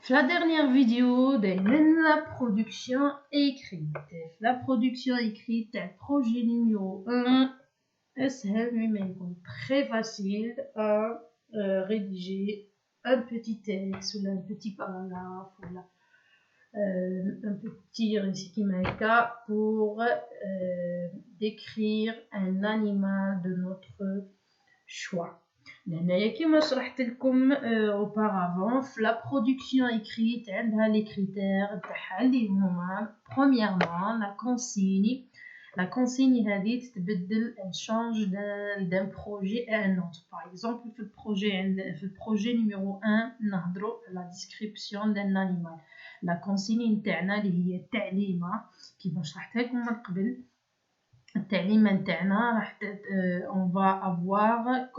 La dernière vidéo de la production écrite. La production écrite, projet numéro 1. Très facile à rédiger un petit texte ou un petit paragraphe ou un petit récit pour décrire un animal de notre choix. Comme شرحت لكم auparavant, la production écrite عندها les critères تاعها اللي هما premièrement la consigne. La consigne هذه تتبدل, elle change d'un projet à un autre. Par exemple, في le projet numéro 1 نهضروا la description d'un animal. La consigne نتاعنا اللي هي التعليمة كيما شرحتها لكم من قبل. التعليمة نتاعنا راح on va avoir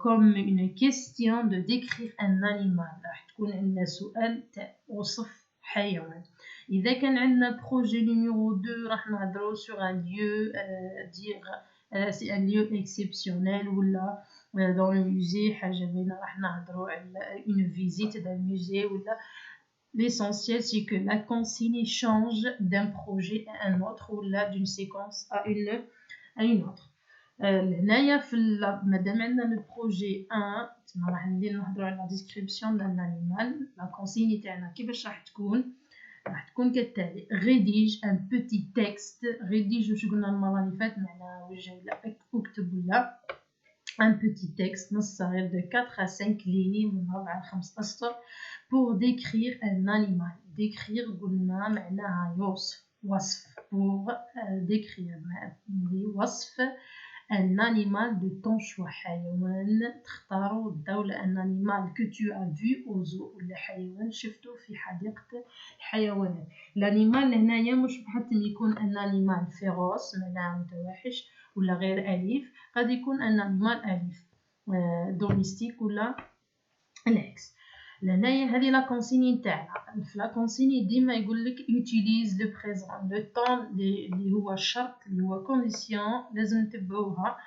comme une question de décrire un animal. راح تكون عندنا سؤال تاع وصف حيوان. إذا كان عندنا projet numéro 2 راح نهضروا sur un lieu, c'est un lieu exceptionnel ولا dans le musée حاجة بينا راح نهضروا على une visite d'un musée ولا. L'essentiel, c'est que la consigne change d'un projet à un autre ou là d'une séquence à une autre. هنايا مادام عندنا le projet 1 تما راح نهضروا على la description d'un animal. La consigne تاعنا كيفاش راح تكون كالتالي: rédige un petit texte. rédige واش قلنا المره اللي فاتت معناها وجه ولا اكتب ولا un petit texte نص صغير de 4 à 5 lignes من 4 ل 5 أسطر pour décrire un animal. décrire قلنا معناها وصف pour décrire وصف un animal de ton choix. حيوان تختاروا الدولة un animal que tu as vu au zoo ولا حيوان شفته في حديقة الحيوانات. الانيمال هنايا مش بحتم يكون un animal féroce معناها متوحش ولا غير أليف. قد يكون un animal أليف domestique ولا العكس. لهنايا هذه لا كونسيني نتاعنا. في لا كونسيني ديما يقول لك utilise le présent. لو طون اللي هو الشرط اللي هو كونديسيون لازم نتبعوها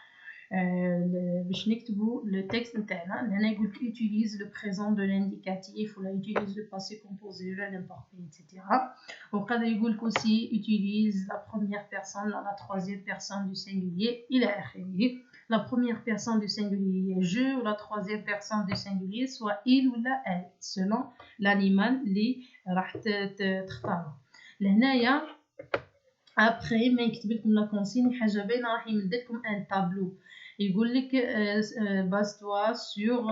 باش نكتبوا لو تكست نتاعنا. لهنا يقول لك utilise le présent de l'indicatif ولا utilise le passé composé ولا l'imparfait etc. وقد يقول لك aussi utilise la première personne la troisième personne du singulier إلى آخره. La première personne du singulier est je ou la troisième personne du singulier soit il ou la elle selon l'animal اللي راح تختاره. لهنايا après ما يكتب لكم لا كونسيني حاجه باينه راح يمد لكم ان تابلو. يقول لك base-toi sur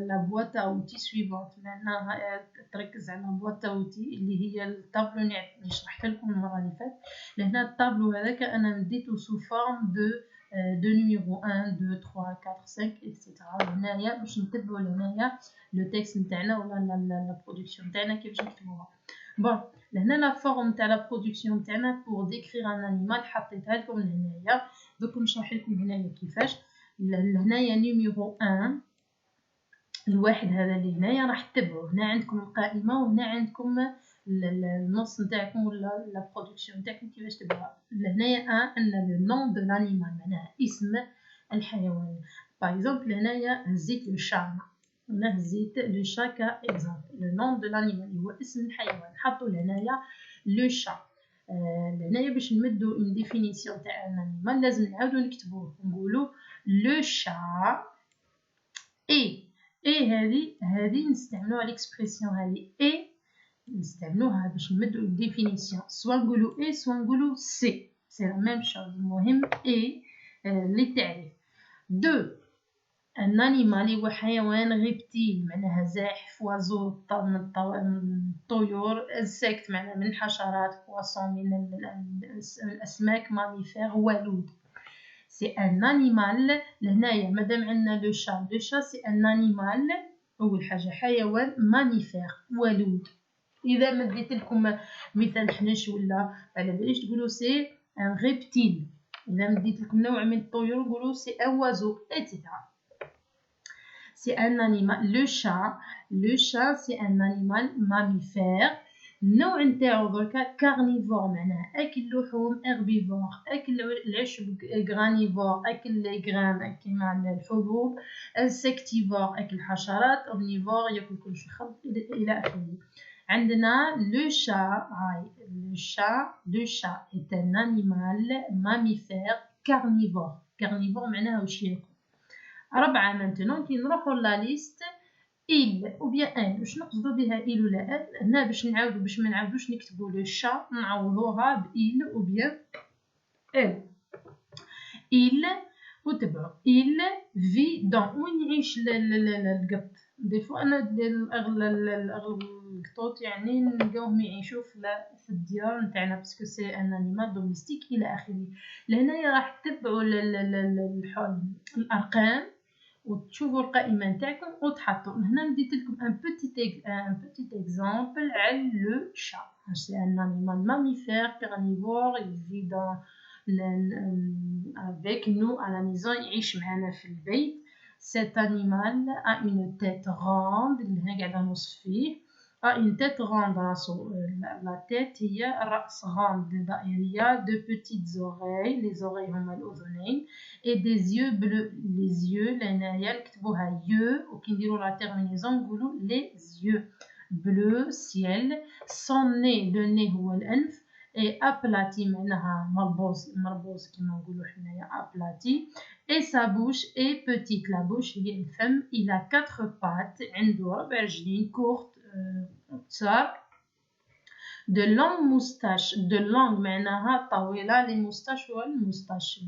la boîte à outils suivante. معناها تركز على boîte à outils اللي هي التابلو اللي شرحت لكم المره اللي فاتت. لهنا التابلو هذاك انا مديته sous forme de numéro 1 2 3 4 5 etc. هنايا باش نتبعوا لهنايا لو تكست نتاعنا ولا لا برودكسيون نتاعنا كيفاش نكتبوها. بون لهنا لا فورم تاع لا برودكسيون تاعنا pour décrire un animal حطيتها لكم لهنايا. دوك نشرح لكم هنايا كيفاش. لهنايا نيميرو 1 الواحد هذا اللي هنايا راح تتبعوه. هنا عندكم القائمه وهنا عندكم النص نتاعكم ولا لا برودكسيون نتاعكم كيفاش تبعوها. لهنايا عندنا لو نون دو لانيمال معناها اسم الحيوان. باغ اكزومبل هنايا هزيت لو شا. هنا هزيت لو شا كا اكزومبل. لو نون دو لانيمال هو اسم الحيوان. حطوا لهنايا لو شا. لهنايا باش نمدوا اون ديفينيسيون تاع الانيمال لازم نعاودو نكتبوه. نقولوا لو شا اي هذه نستعملوها ليكسبرسيون هذه اي نستعملوها باش نمدوا اون ديفينيسيون. سوا نقولوا اي سوا نقولوا سي لا ميم شوز. المهم اي للتعريف. دو ان انيمال هو حيوان غيبتيل معناها زاحف. وازو الطيور. انسكت معناها من الحشرات. بواسون من الاسماك. ماميفير ولود. سي ان انيمال. لهنايا مادام عندنا لو شا سي ان انيمال اول حاجه حيوان ماميفير ولود. اذا مديت لكم مثال حنش ولا على باليش تقولوا سي ان ريبتيل. اذا مديت لكم نوع من الطيور نقولوا سي ان وازو ايتترا. C'est un animal. Le chat c'est un animal mammifère. النوع نتاعو دركا كارنيفور، معناها اكل لحوم، اربيفور اكل العشب، غرانيفور اكل لي غران اكل مع الحبوب، انسكتيفور اكل حشرات، اومنيفور ياكل كلشي خضر الى اخره. عندنا لو شا، هاي لو شا est un animal mammifère carnivore. carnivore معناها واش ياكل. ربعة مانتونون كي نروحو لا ليست il ou bien elle، واش نقصدو بها il ولا elle؟ هنا باش نعاودو، باش ما نعاودوش نكتبو لو شا نعوضوها ب il ou bien elle. il وتبعو il vit dans، وين يعيش القط؟ دي فوا انا الاغلب القطوط يعني نلقاوهم يعيشو في الديار نتاعنا باسكو سي ان انيمال دوميستيك الى اخره. لهنايا راح تتبعوا الارقام وتشوفوا القائمه نتاعكم وتحطوا. هنا نديت لكم ان بوتيت اكزامبل على لو شا. سي ان انيمال ماميفير كارنيفور يفي دون avec nous à la maison، يعيش معنا في البيت. cet animal a une tête ronde، اللي هنا قاعده نوصف فيه، a une tête ronde، راسو la tête هي الراس ronde دائريه، de petites oreilles، les oreilles هما الاذنين، et des yeux bleus. les yeux لهنايا نكتبوها yeux، وكي نديرو لا terminaison نقولو les yeux bleu ciel. son nez، le nez هو الانف، et aplati معناها مربوز كيما نقولو حنايا aplati، et sa bouche est petite. la bouche هي الفم. il a 4 pattes، عنده 4 رجلين courtes قصار. de longues moustaches، de longue معناها طويلة، لي موستاش هو الموستاش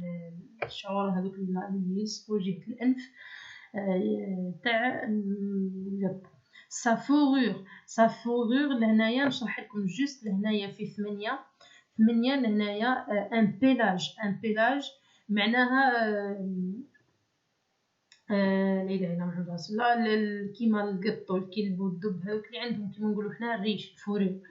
الشعور هذوك اللي يصفو جهة الأنف تاع القط. sa fourrure لهنايا نشرح لكم جوست لهنايا في 8 لهنايا ان بيلاج معناها لا اله الا محمد رسول الله، كيما القط والكلب والدب هذوك اللي عندهم كيما نقولوا حنا الريش الفوري.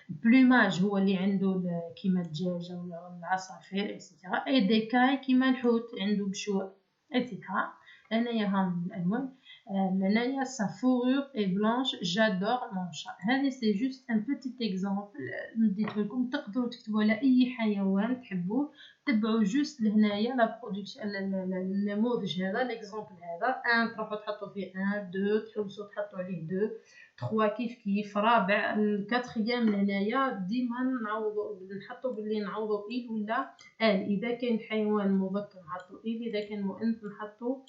بلوماج هو اللي عنده كيما الدجاجه ولا العصافير اكسيتيرا. اي ديكاي كيما الحوت عنده بشوى اكسيتيرا. هنايا هام الالوان. هنايا sa fourrure est blanche، j'adore mon chat. هذه سي جوست ان بوتيت اكزامبل نديته لكم، تقدروا تكتبوا على اي حيوان تحبوه. تبعوا جوست لهنايا لا برودكسيون النموذج هذا ليكزامبل هذا، ان تروحوا تحطوا فيه 1 2 تحوسوا تحطوا عليه 2 3 كيف. رابع الكاتريام لهنايا ديما نحطوا باللي نعوضوا إل ولا ال. إذا كان حيوان مذكر نحطوا إل، إذا كان مؤنث نحطوا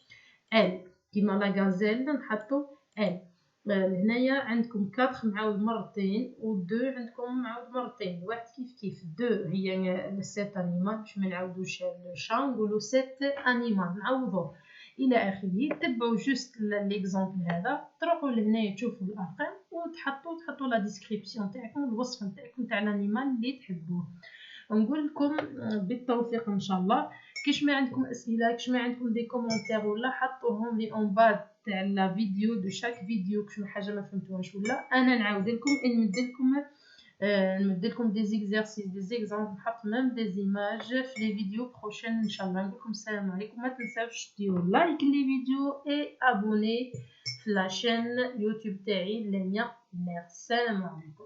ال، كيما لا غازيل نحطوا ال. هنايا عندكم 4 معاود مرتين و 2 عندكم معاود مرتين، واحد كيف 2 هي 7 انيمال، باش ما نعاودوش الشا نقولوا 7 انيمال نعوضوه الى اخره. تبعوا جوست ليكزامبل هذا، تروحوا لهنايا تشوفوا الارقام وتحطوا لا ديسكريبسيون تاعكم، الوصف نتاعكم تاع الانيمال اللي تحبوه. نقول لكم بالتوفيق ان شاء الله. كيش ما عندكم اسئله، كيش ما عندكم دي كومونتير ولا حطوهم لي اون با تاع لا فيديو دو شاك فيديو، كيش حاجه ما فهمتوهاش ولا انا نعاود لكم نمد لكم دي زيكزارسيس دي زيكزامبل، نحط ميم دي زيماج في لي فيديو بروشين ان شاء الله. نقول لكم السلام عليكم، ما تنساوش ديروا لايك لي فيديو اي ابوني في لاشين يوتيوب تاعي لميا. ميرسي، السلام عليكم.